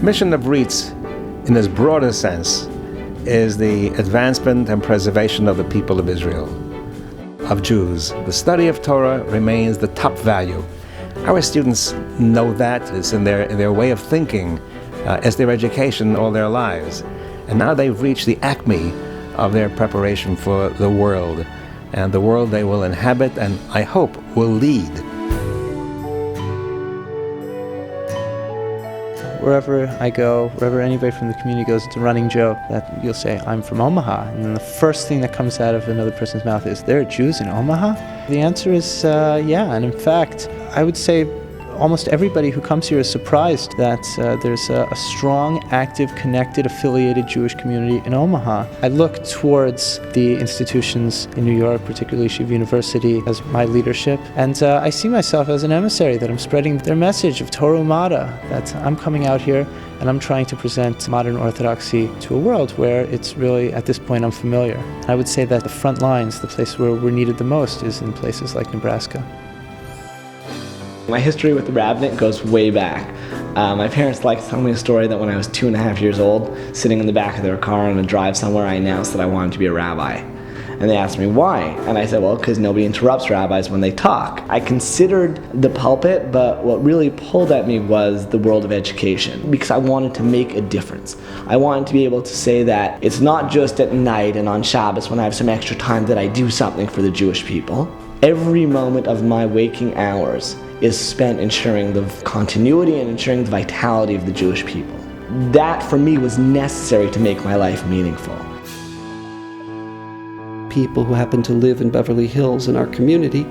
mission of RIETS, in its broader sense, is the advancement and preservation of the people of Israel, of Jews. The study of Torah remains the top value. Our students know that. It's in their way of thinking, as their education all their lives. And now they've reached the acme of their preparation for the world, and the world they will inhabit and, I hope, will lead. Wherever I go, wherever anybody from the community goes, it's a running joke that you'll say, I'm from Omaha. And then the first thing that comes out of another person's mouth is, there are Jews in Omaha? The answer is yeah. And in fact, I would say almost everybody who comes here is surprised that there's a strong, active, connected, affiliated Jewish community in Omaha. I look towards the institutions in New York, particularly Yeshiva University, as my leadership, and I see myself as an emissary, that I'm spreading their message of Torah Umada, that I'm coming out here and I'm trying to present modern Orthodoxy to a world where it's really, at this point, unfamiliar. I would say that the front lines, the place where we're needed the most, is in places like Nebraska. My history with the rabbinate goes way back. My parents liked to tell me a story that when I was 2.5 years old, sitting in the back of their car on a drive somewhere, I announced that I wanted to be a rabbi. And they asked me why, and I said, well, because nobody interrupts rabbis when they talk. I considered the pulpit, but what really pulled at me was the world of education, because I wanted to make a difference. I wanted to be able to say that it's not just at night and on Shabbos when I have some extra time that I do something for the Jewish people. Every moment of my waking hours is spent ensuring the continuity and ensuring the vitality of the Jewish people. That, for me, was necessary to make my life meaningful. People who happen to live in Beverly Hills in our community,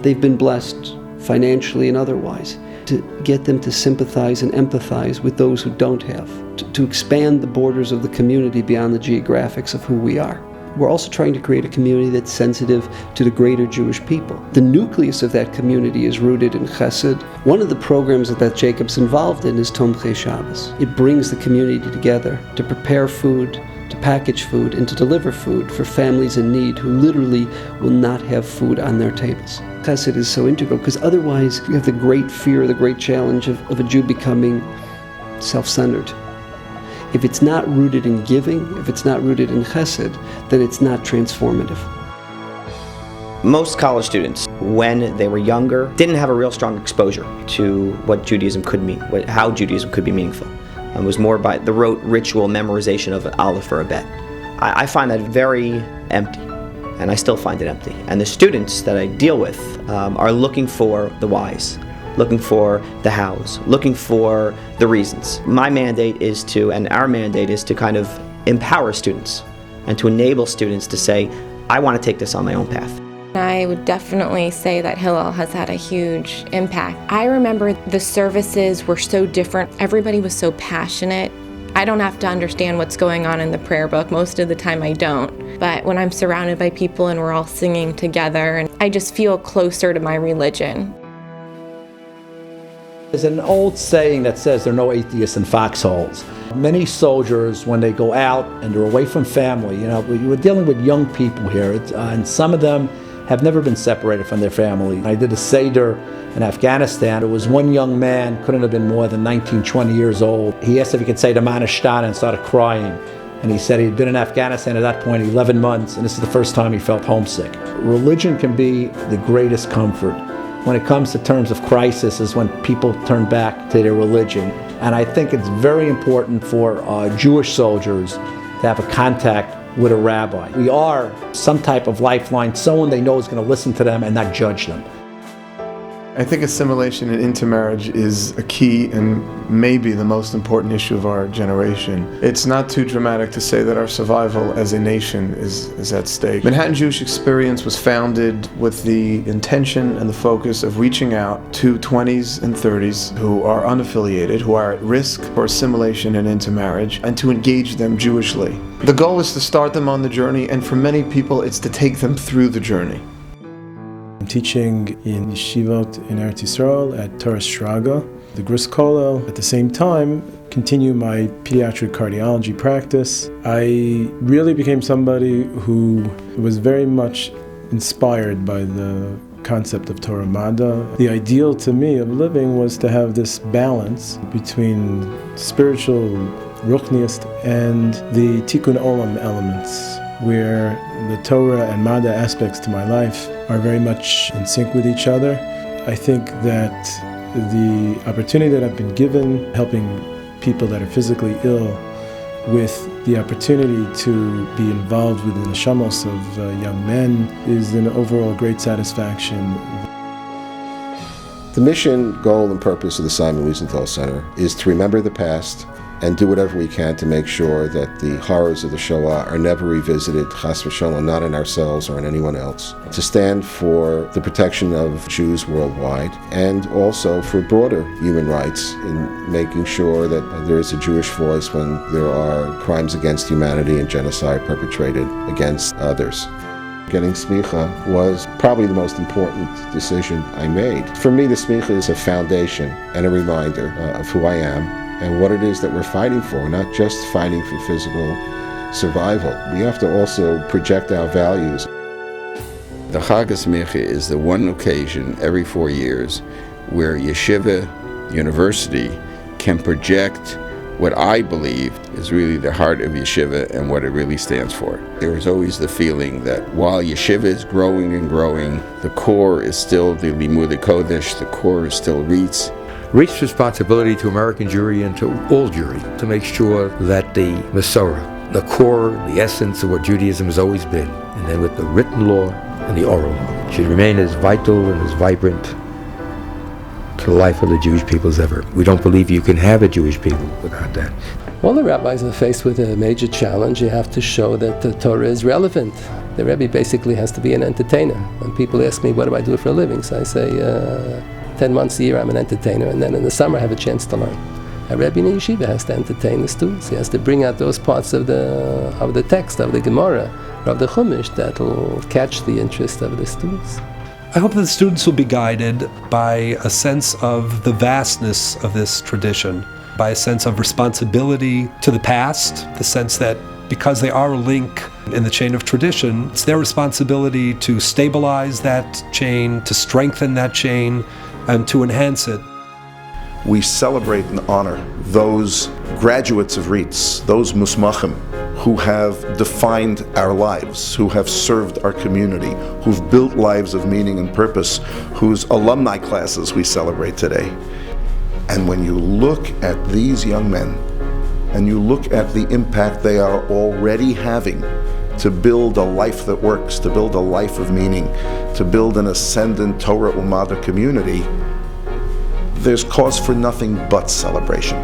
they've been blessed financially and otherwise, to get them to sympathize and empathize with those who don't have, to expand the borders of the community beyond the geographics of who we are. We're also trying to create a community that's sensitive to the greater Jewish people. The nucleus of that community is rooted in Chesed. One of the programs that Jacob's involved in is Tomchei Shabbos. It brings the community together to prepare food, to package food, and to deliver food for families in need who literally will not have food on their tables. Chesed is so integral because otherwise you have the great fear, the great challenge of a Jew becoming self-centered. If it's not rooted in giving, if it's not rooted in chesed, then it's not transformative. Most college students, when they were younger, didn't have a real strong exposure to what Judaism could mean, how Judaism could be meaningful. It was more by the rote ritual memorization of an aleph or a bet. I find that very empty, and I still find it empty. And the students that I deal with are looking for the whys, looking for the hows, looking for the reasons. My mandate is to, and our mandate is to kind of empower students and to enable students to say, I want to take this on my own path. I would definitely say that Hillel has had a huge impact. I remember the services were so different. Everybody was so passionate. I don't have to understand what's going on in the prayer book. Most of the time I don't. But when I'm surrounded by people and we're all singing together, and I just feel closer to my religion. There's an old saying that says there are no atheists in foxholes. Many soldiers, when they go out and they're away from family, we're dealing with young people here, and some of them have never been separated from their family. I did a Seder in Afghanistan. There was one young man, couldn't have been more than 19, 20 years old. He asked if he could say the Manashtana and started crying. And he said he'd been in Afghanistan at that point 11 months, and this is the first time he felt homesick. Religion can be the greatest comfort. When it comes to terms of crisis is when people turn back to their religion. And I think it's very important for Jewish soldiers to have a contact with a rabbi. We are some type of lifeline, someone they know is going to listen to them and not judge them. I think assimilation and intermarriage is a key and maybe the most important issue of our generation. It's not too dramatic to say that our survival as a nation is at stake. Manhattan Jewish Experience was founded with the intention and the focus of reaching out to 20s and 30s who are unaffiliated, who are at risk for assimilation and intermarriage, and to engage them Jewishly. The goal is to start them on the journey, and for many people it's to take them through the journey. I'm teaching in Yeshivot in Eretz Israel at Torah Shraga, the Gris Kollel. At the same time, continue my pediatric cardiology practice. I really became somebody who was very much inspired by the concept of Torah Mada. The ideal to me of living was to have this balance between spiritual ruchniist and the tikkun olam elements, where the Torah and Mada aspects to my life are very much in sync with each other. I think that the opportunity that I've been given, helping people that are physically ill, with the opportunity to be involved with the neshamos of young men, is an overall great satisfaction. The mission, goal, and purpose of the Simon Wiesenthal Center is to remember the past and do whatever we can to make sure that the horrors of the Shoah are never revisited, chas v'sholom, not in ourselves or in anyone else. To stand for the protection of Jews worldwide, and also for broader human rights in making sure that there is a Jewish voice when there are crimes against humanity and genocide perpetrated against others. Getting smicha was probably the most important decision I made. For me, the smicha is a foundation and a reminder of who I am and what it is that we're fighting for, not just fighting for physical survival. We have to also project our values. The Chag HaSemikhah is the one occasion every 4 years where Yeshiva University can project what I believe is really the heart of Yeshiva and what it really stands for. There is always the feeling that while Yeshiva is growing and growing, the core is still the Limud Kodesh, the core is still REITs. REIT's responsibility to American Jewry and to all Jewry to make sure that the Masorah, the core, the essence of what Judaism has always been, and then with the written law and the oral law, should remain as vital and as vibrant to the life of the Jewish people as ever. We don't believe you can have a Jewish people without that. All the rabbis are faced with a major challenge. You have to show that the Torah is relevant. The Rebbe basically has to be an entertainer. When people ask me, what do I do for a living? So I say, 10 months a year I'm an entertainer, and then in the summer I have a chance to learn. A Rebbe in a yeshiva has to entertain the students. He has to bring out those parts of the text, of the Gemara, or of the Chumash that will catch the interest of the students. I hope that the students will be guided by a sense of the vastness of this tradition, by a sense of responsibility to the past, the sense that because they are a link in the chain of tradition, it's their responsibility to stabilize that chain, to strengthen that chain, and to enhance it. We celebrate and honor those graduates of REITs, those musmachim, who have defined our lives, who have served our community, who've built lives of meaning and purpose, whose alumni classes we celebrate today. And when you look at these young men, and you look at the impact they are already having to build a life that works, to build a life of meaning, to build an ascendant Torah Ummah community, there's cause for nothing but celebration.